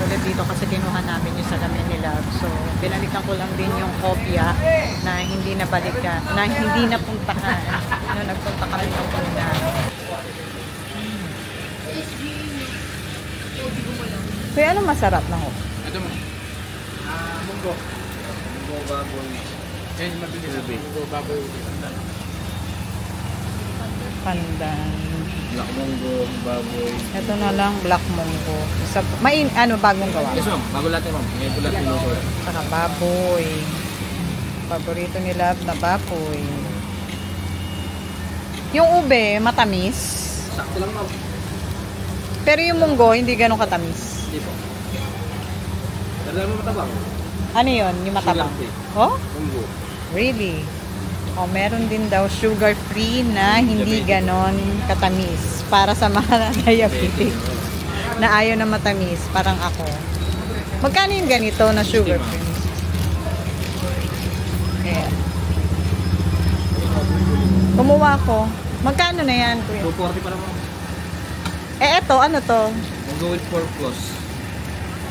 Ulit dito kasi kinuha namin yung salamin nila. So, binalikan ko lang din yung kopya na hindi na balikan, na hindi na puntahan. Nung nagpunta kami ng una. Kaya anong masarap na ho? Ito mo. Munggo. Munggo baboy. Yan yung mabilis sabi. Munggo baboy. Pandan. Black munggo, baboy. Ito na lang, black munggo. May ano, bagong gawa? Yes ma'am, bago lahat ma'am. May bulat yung loso. Saka baboy. Paborito ni Love na baboy. Yung ube, matamis. Sakto lang ma'am. Pero yung munggo, hindi ganun katamis. Hindi po. Pero dami matabang. Ano yun? Yung matabang? Oh? Munggo. Really? Oh, meron din daw sugar-free na hindi ganon katamis. Para sa mga diabetic na ayaw na matamis. Parang ako. Magkano yung ganito na sugar-free? Ayan. Kumuha ko. Magkano na yan, kuya? 240 pa naman. Eh, eto, ano to? Munggo with pork plus.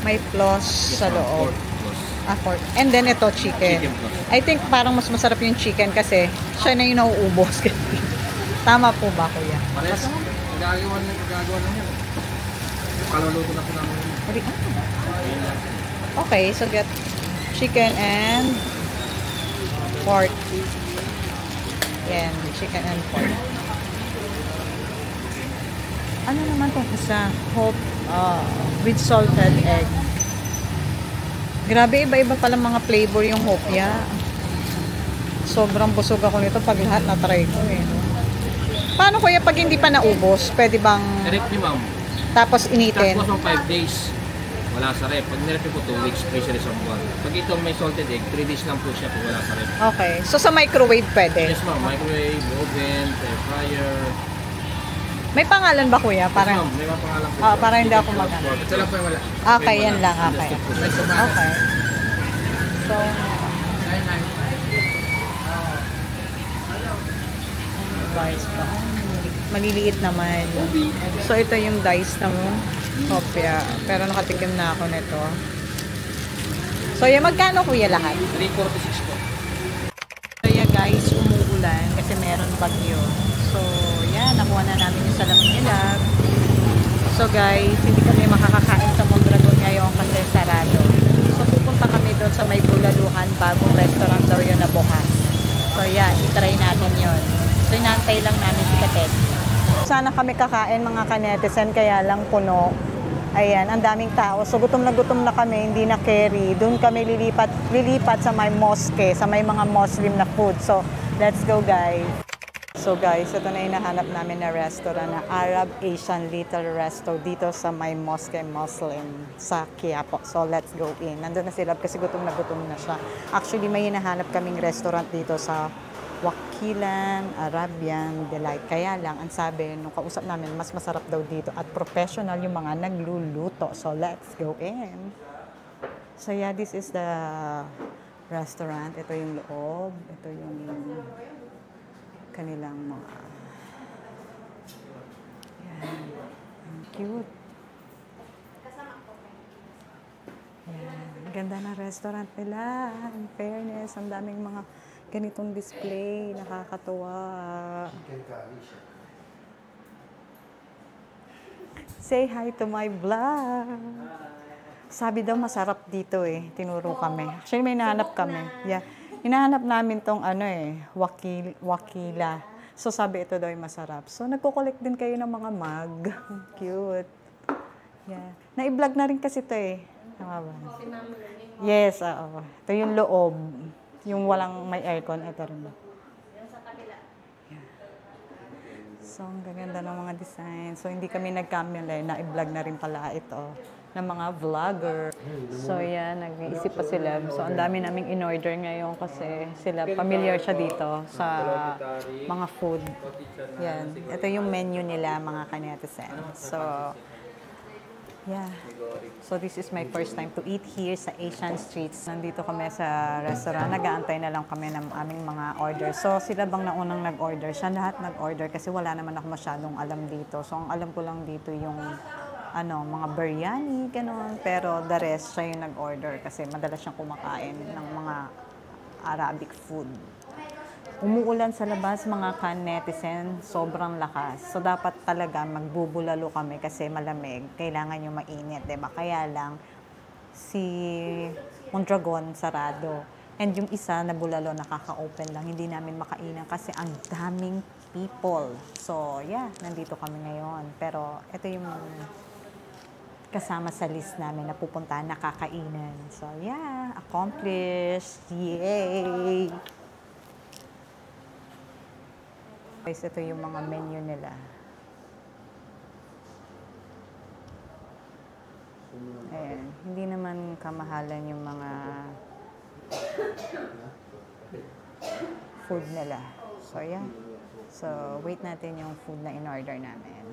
May plus Yes, sa ma'am, loob. pork plus. Pork. And then ito, chicken. Chicken plus. I think parang mas masarap yung chicken kasi siya na yung nauubos. Tama po ba, kuya? Parehas naman. Nagagawa lang yan. Kaluluto na po namin. Okay, so get chicken and pork. Yan, chicken and pork. Ano naman itong isa? Hope with salted egg. Grabe, iba-iba pala mga flavor yung hopya. Sobrang busog ako nito pag lahat na-try ko eh. Paano kuya pag hindi pa naubos? Pwede bang Rep ni ma'am. tapos initin? Tapos ng 5 days. Wala sa rep. Pag nirep po 2 weeks, pressure is 1 buwan. Pag ito may salted egg, 3 days lang po siya pag wala sa rep. Okay. So sa microwave pwede? Yes ma'am, microwave, oven, air fryer. May pangalan ba kuya? Yes Parang ma'am, may mga pangalan po. para hindi ako mag-ano. Ito lang po yung wala. Okay, yan lang. Okay. Okay. So, dice pa. Maliliit naman. So, ito yung dice na mo. Kopya. Pero nakatikim na ako nito. So, yan. Magkano kuya lahat? 346 po. Kaya guys, umuulan kasi meron bagyo. So, yan. Nakuha na namin yung salamin nila. So, guys, hindi kami makakakain sa Mondragon ngayon kasi sarado. So, pupunta kami doon sa may Bulaluhan. Bagong restaurant daw yun na bukas. So, yan. I-try natin yun. So, inantay lang namin si Katet. Sana kami kakain mga kanetisen, kaya lang puno. Ayan, ang daming tao. So, gutom na kami, hindi na carry. Doon kami lilipat sa may mosque, sa may mga Muslim na food. So, let's go guys. So guys, ito na yung nahanap namin na restaurant na Arab Asian Little Resto dito sa may Mosque Muslim sa Quiapo. So, let's go in. Nandun na sila kasi gutom na siya. Actually, may hinahanap kaming restaurant dito sa Wakilan Arabian Delight. Kaya lang, ang sabi, nung kausap namin, mas masarap daw dito at professional yung mga nagluluto. So, let's go in. So, yeah, this is the restaurant. Ito yung loob. Ito yung kanilang mga... Yan. Ang cute. Yan. Ang ganda ng restaurant nila. In fairness, ang daming mga ganitong display, nakakatuwa. Say hi to my vlog. Sabi daw masarap dito eh. Tinuro kami. Actually may hinahanap kami. Yeah. Hinahanap namin tong ano eh, wakila. So sabi ito daw ay masarap. So nagko-collect din kayo ng mga mug. Cute. Yeah. Na-i-vlog na rin kasi ito eh. Tama ba? Yes, oo. Ito yung loob. Yung walang may aircon, ito rin. Yeah. So, ang ganda ng mga design. So, hindi kami nag-camera, na-i-vlog na rin pala ito ng mga vlogger. So, yan, nag-iisip pa sila. So, ang dami naming in-order ngayon kasi sila, familiar siya dito sa mga food. Yan. Ito yung menu nila, mga kanetisen. So, yeah. So this is my first time to eat here sa Asian Streets. Nandito kami sa restaurant. Nag-aantay na lang kami ng aming mga order. So sila bang naunang nag-order? Siya lahat nag-order kasi wala naman ako masyadong alam dito. So ang alam ko lang dito yung mga biryani, gano'n. Pero the rest, siya yung nag-order kasi madalas siyang kumakain ng mga Arabic food. Umuulan sa labas, mga ka-netizen, sobrang lakas. So, dapat talaga magbubulalo kami kasi malamig. Kailangan yung mainit, diba? Kaya lang, si Mondragon sarado. And yung isa na bulalo, nakaka-open lang. Hindi namin makainan kasi ang daming people. So, yeah, nandito kami ngayon. Pero, ito yung kasama sa list namin na pupuntahan, nakakainan. So, yeah, accomplished. Yay! Guys, ito yung mga menu nila. Ayan, hindi naman kamahalan yung mga food nila. So, yeah. So, wait natin yung food na in-order namin.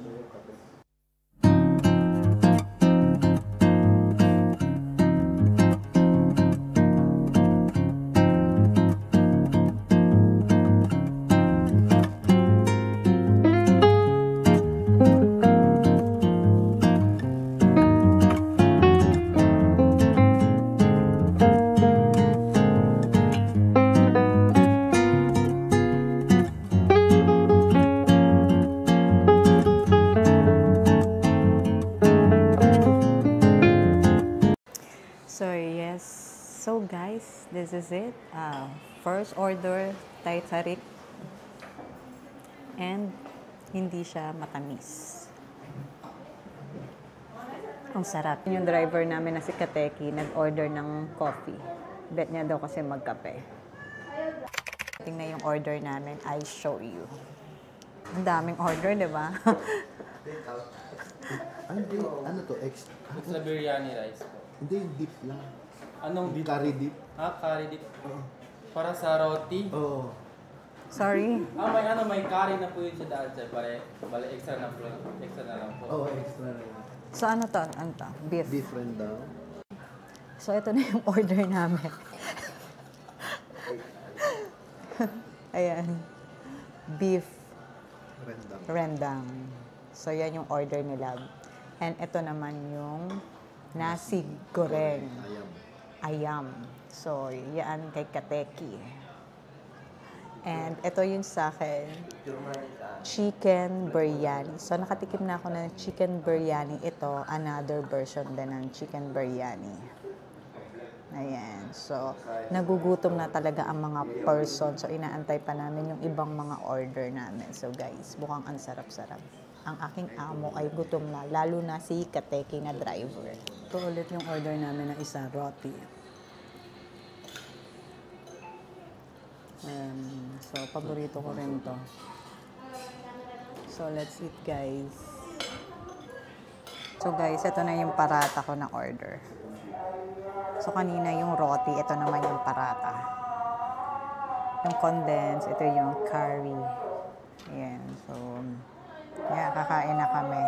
So, yes. So, guys, this is it. First order, Thai tarik. And hindi siya matamis. Ang sarap. Yung driver namin na si Kateki, nag-order ng coffee. Bet niya daw kasi magkape. Tingnan yung order namin. I show you. Ang daming order, di ba? Ano to? Extra? It's a biryani rice po. Hindi, yung dip lang. Anong dip? Curry dip. Curry dip. Oo. Para sa roti? Oo. Sorry. May curry na po yun siya dahil siya. Bale, extra na po. Extra na lang po. Oo, extra na lang. So, ano to? Ano to? Beef. Beef rendang. So, ito na yung order namin. Ayan. Beef Rendang. rendang. So, yan yung order nila. And ito naman yung nasi goreng. Ayam. Ayam. So, yan kay Kateki. And ito yung sa akin, chicken biryani. So, nakatikim na ako ng chicken biryani. Ito, another version din ng chicken biryani. Ayan. So, nagugutom na talaga ang mga person. So, inaantay pa namin yung ibang mga order namin. So, guys, mukhang ang sarap-sarap. Ang aking amo ay gutom na, lalo na si Kateki na driver. Ito ulit yung order namin ng isa, roti. So, paborito ko rin to. So, let's eat, guys. So, guys, ito na yung parata ko na order. So, kanina yung roti, ito naman yung parata. Yung condensed, ito yung curry. Ayan, so, yeah, kakain na kami.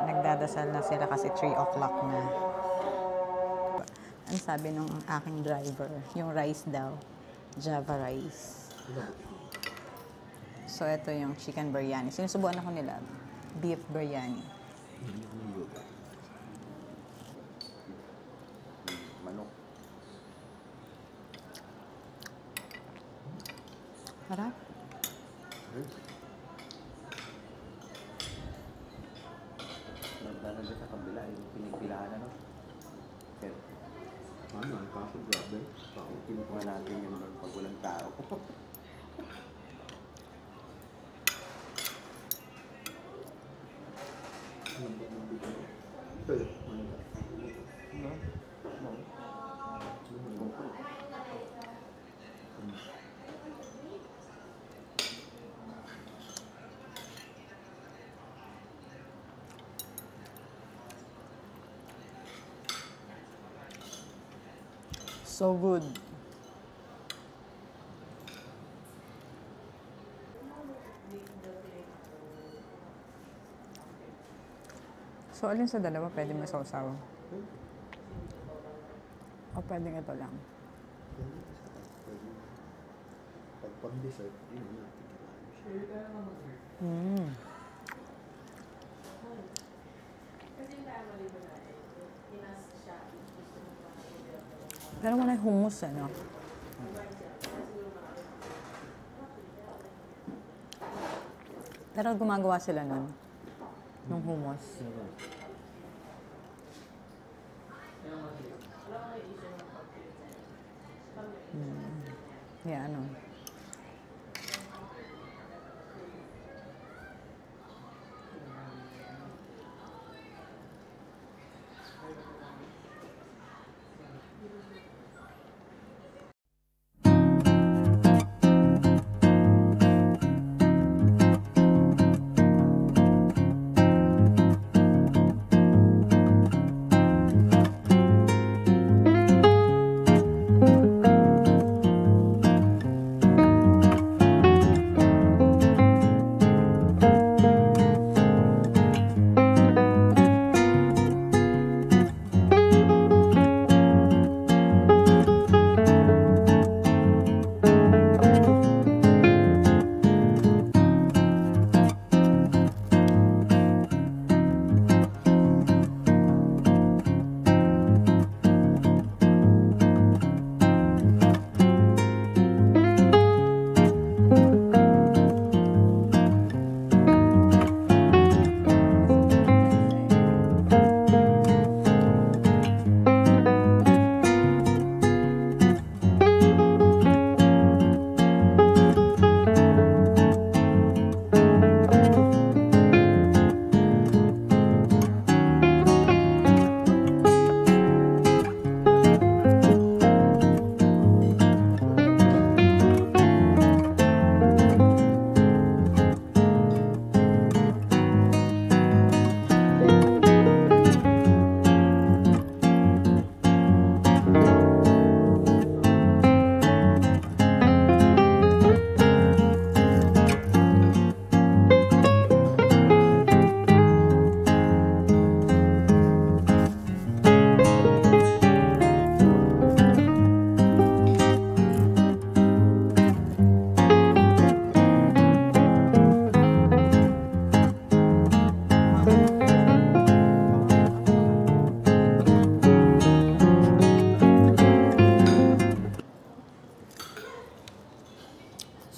Nagdadasal na sila kasi 3 o'clock na. Ang sabi nung aking driver, yung rice daw, Java rice. So, ito yung chicken biryani. Sinusubuan ako nila, beef biryani. Manok. Harap. Nagdadala sa kabila, yung pinigpilahan ano. Pero, ano, ang kaso grabe. Kinukuha natin yung pag walang tao. So good. So, alin sa dalawa pwede mo sausaw? O pwedeng ito lang? Pag pang-dessert, yun natin. Pero wala yung hummus, ano? Pero gumagawa sila nun, nung hummus. Yeah, ano.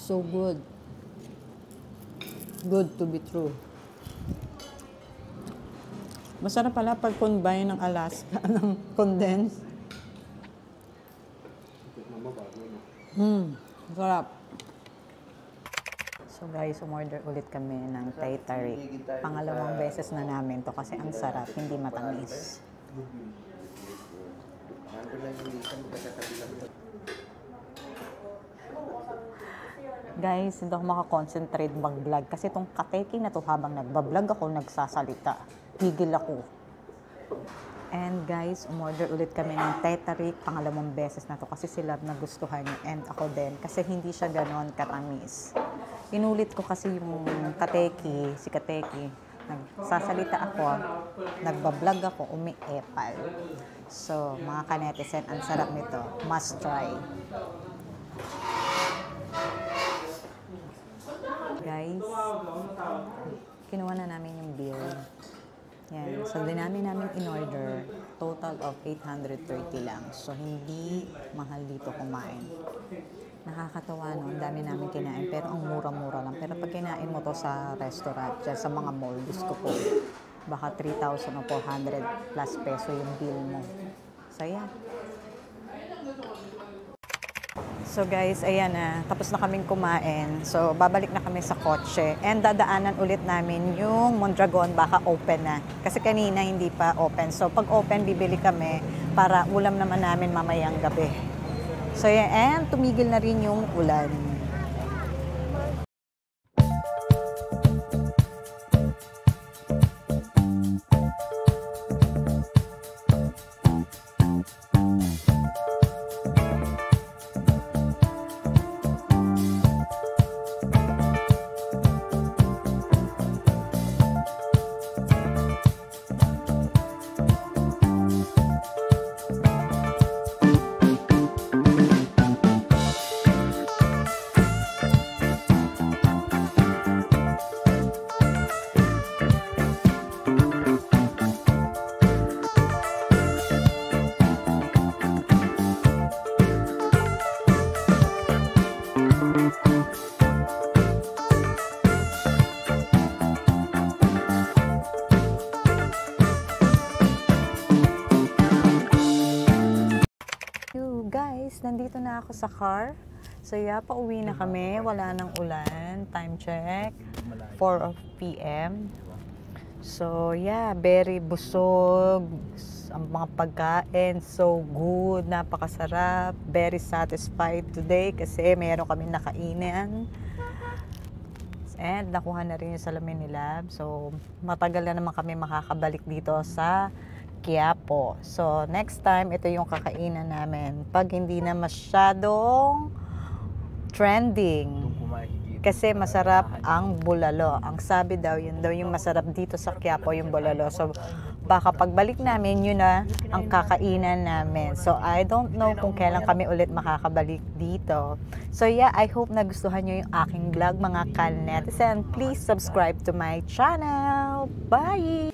So good. Good to be true. Masarap pala pag combine ng Alaska ng condensed. Masarap. So guys, umorder ulit kami ng Thai Tarik. Pangalawang beses na namin to kasi ang sarap, hindi matamis. Guys, hindi ako makakonsentrate mag-vlog kasi itong kateki na to habang nagbablog ako, nagsasalita. Tigil ako. And guys, umorder ulit kami ng Thai Tarik. Pangalawang beses na to kasi sila nagustuhan and ako din kasi hindi siya ganon katamis. Inulit ko kasi yung kateki, si kateki. Nagsasalita ako, nagbablog ako, umiepal. So, mga kanetizen, ang sarap nito. Must try. Guys, kinuha na namin yung bill. Yan. So, dinami namin in order. Total of 830 lang. So, hindi mahal dito kumain. Nakakatawa, no? Ang dami namin kinain. Pero ang mura-mura lang. Pero pag kinain mo to sa restaurant, dyan sa mga mall, Diyos ko po, baka 3,000 o 400 plus peso yung bill mo. So, yan. So guys, ayan na. Tapos na kaming kumain. So, babalik na kami sa kotse. And dadaanan ulit namin yung Mondragon. Baka open na. Kasi kanina hindi pa open. So, pag open, bibili kami para ulam naman namin mamayang gabi. So, yan. And tumigil na rin yung ulan. nandito na ako sa car. So yeah, pauwi na kami. Wala nang ulan. Time check. 4 p.m. So yeah, very busog. Ang mga pagkain, so good. Napakasarap. Very satisfied today kasi meron kami nakainin. And nakuha na rin yung salamin ni Lab. So matagal na naman kami makakabalik dito sa Quiapo. So next time, ito yung kakainan namin. Pag hindi na masyadong trending. Kasi masarap ang bulalo. Ang sabi daw, yun daw yung masarap dito sa Quiapo, yung bulalo. So baka pagbalik namin, yun na ang kakainan namin. So I don't know kung kailan kami ulit makakabalik dito. So yeah, I hope nagustuhan nyo yung aking vlog, mga ka-netizen. Please subscribe to my channel. Bye!